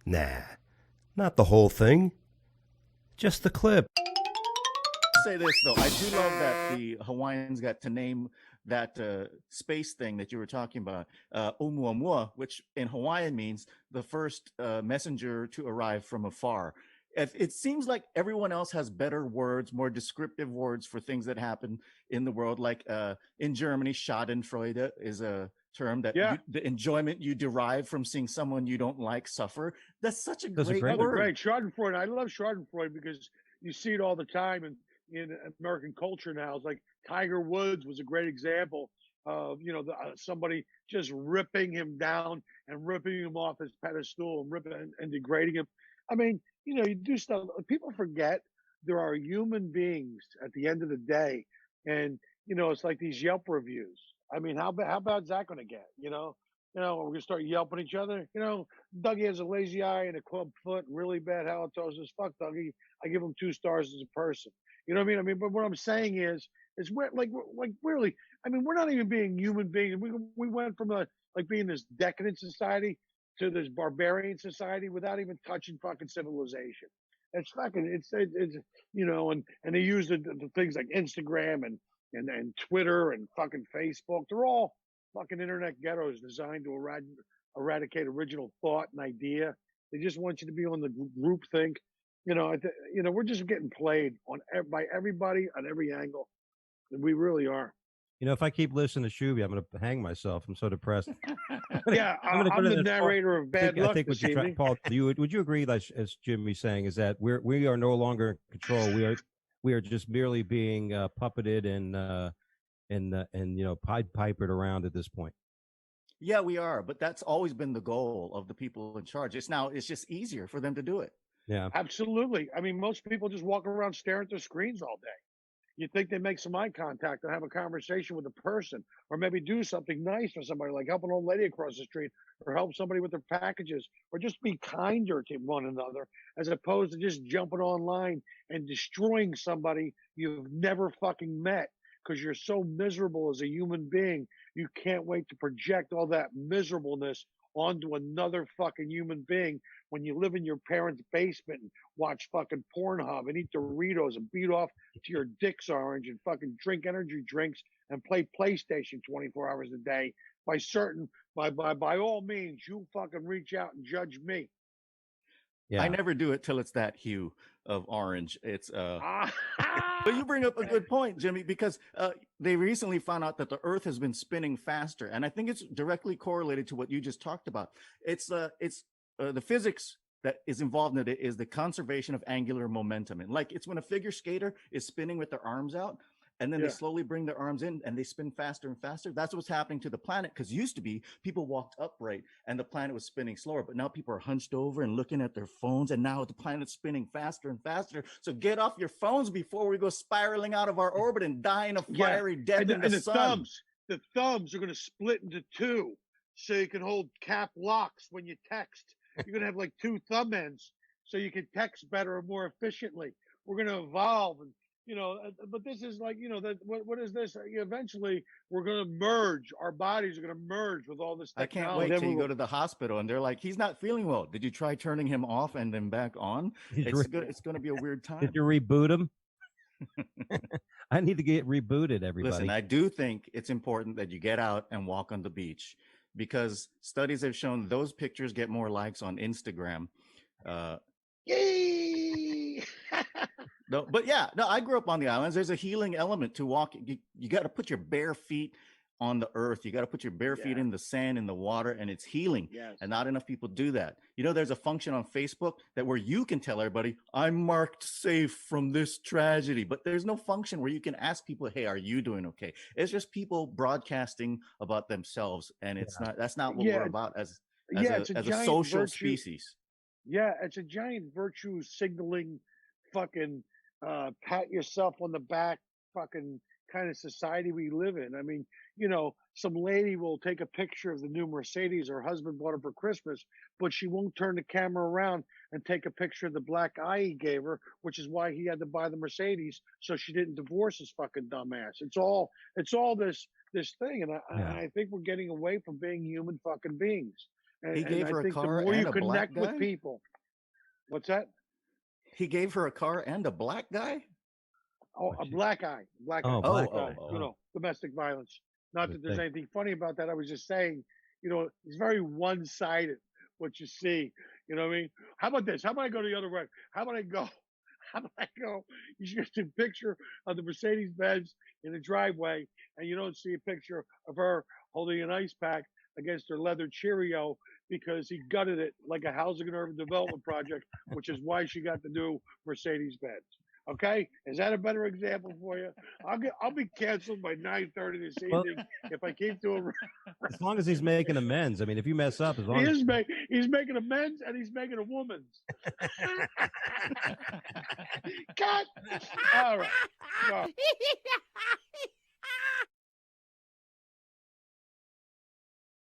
Nah, not the whole thing. Just the clip. Say this though, I do love that the Hawaiians got to name that space thing that you were talking about, Oumuamua, which in Hawaiian means the first messenger to arrive from afar. It seems like everyone else has better words, more descriptive words for things that happen in the world. Like in Germany, Schadenfreude is a term that the enjoyment you derive from seeing someone you don't like suffer. That's such a great word. Great. Schadenfreude. I love Schadenfreude because you see it all the time in American culture now. It's like Tiger Woods was a great example of, somebody just ripping him down and ripping him off his pedestal and ripping and degrading him. I mean, you do stuff. People forget there are human beings at the end of the day. And, it's like these Yelp reviews. I mean, how bad is that going to get? We're going to start yelping at each other. Dougie has a lazy eye and a club foot, really bad halitosis. Fuck Dougie. I give him 2 stars as a person. You know what I mean? But what I'm saying is we're like really. I mean, we're not even being human beings. We went from being this decadent society to this barbarian society without even touching fucking civilization. It's fucking and they use the things like Instagram and Twitter and fucking Facebook. They're all fucking internet ghettos designed to eradicate original thought and idea. They just want you to be on the group think. We're just getting played by everybody on every angle. We really are. If I keep listening to Shuby, I'm going to hang myself. I'm so depressed. I'm the narrator of bad luck. I think Paul, would you agree, as Jimmy's saying, is that we are no longer in control. We are just merely being puppeted and Pied Pipered around at this point. Yeah, we are, but that's always been the goal of the people in charge. It's just easier for them to do it. Yeah, absolutely. I mean, most people just walk around staring at their screens all day. You think they make some eye contact and have a conversation with a person, or maybe do something nice for somebody, like help an old lady across the street, or help somebody with their packages, or just be kinder to one another, as opposed to just jumping online and destroying somebody you've never fucking met because you're so miserable as a human being. You can't wait to project all that miserableness onto another fucking human being when you live in your parents' basement and watch fucking Pornhub and eat Doritos and beat off to your dick's orange and fucking drink energy drinks and play PlayStation 24 hours a day. By all means, you fucking reach out and judge me. Yeah. I never do it till it's that hue of orange. It's but you bring up a good point, Jimmy, because they recently found out that the Earth has been spinning faster, and I think it's directly correlated to what you just talked about. It's the physics that is involved in it is the conservation of angular momentum, and it's when a figure skater is spinning with their arms out. And then they slowly bring their arms in and they spin faster and faster. That's what's happening to the planet. Because used to be people walked upright and the planet was spinning slower. But now people are hunched over and looking at their phones. And now the planet's spinning faster and faster. So get off your phones before we go spiraling out of our orbit and die in a fiery death in the sun. The thumbs are going to split into 2 so you can hold cap locks when you text. You're going to have 2 thumb ends so you can text better and more efficiently. We're going to evolve and but this is what is this? Eventually, we're going to merge. Our bodies are going to merge with all this technology. I can't wait till you go to the hospital and they're like, he's not feeling well. Did you try turning him off and then back on? It's going to be a weird time. Did you reboot him? I need to get rebooted, everybody. Listen, I do think it's important that you get out and walk on the beach because studies have shown those pictures get more likes on Instagram. Yay! No, I grew up on the islands. There's a healing element to walking. You got to put your bare feet on the earth. You got to put your bare feet in the sand, in the water, and it's healing. Yes. And not enough people do that. There's a function on Facebook where you can tell everybody, I'm marked safe from this tragedy. But there's no function where you can ask people, hey, are you doing okay? It's just people broadcasting about themselves. And that's not what we're about as a social species. Yeah, it's a giant virtue signaling fucking pat yourself on the back fucking kind of society we live in. I mean, some lady will take a picture of the new Mercedes her husband bought her for Christmas, but she won't turn the camera around and take a picture of the black eye he gave her, which is why he had to buy the Mercedes so she didn't divorce his fucking dumbass. It's all this thing, and I think we're getting away from being human fucking beings. He gave her a car the more and you a black connect guy? with people. What's that? He gave her a car and a black guy? Oh, a black eye. Black Oh, eye. black Black eye. oh. You know, domestic violence. Not that there's Okay. anything funny about that. I was just saying, you know, it's very one-sided what you see. You know what I mean? How about this? How about I go the other way? How about I go? How about I go? You should get a picture of the Mercedes Benz in the driveway, and you don't see a picture of her holding an ice pack against her leather Cheerio because he gutted it like a housing and urban development project, which is why she got the new Mercedes Benz. Okay, is that a better example for you? I'll be canceled by 9:30 this evening if I keep doing. As long as he's making amends. I mean, if you mess up, as long as He's making amends and he's making a woman's. Cut. All right. Well,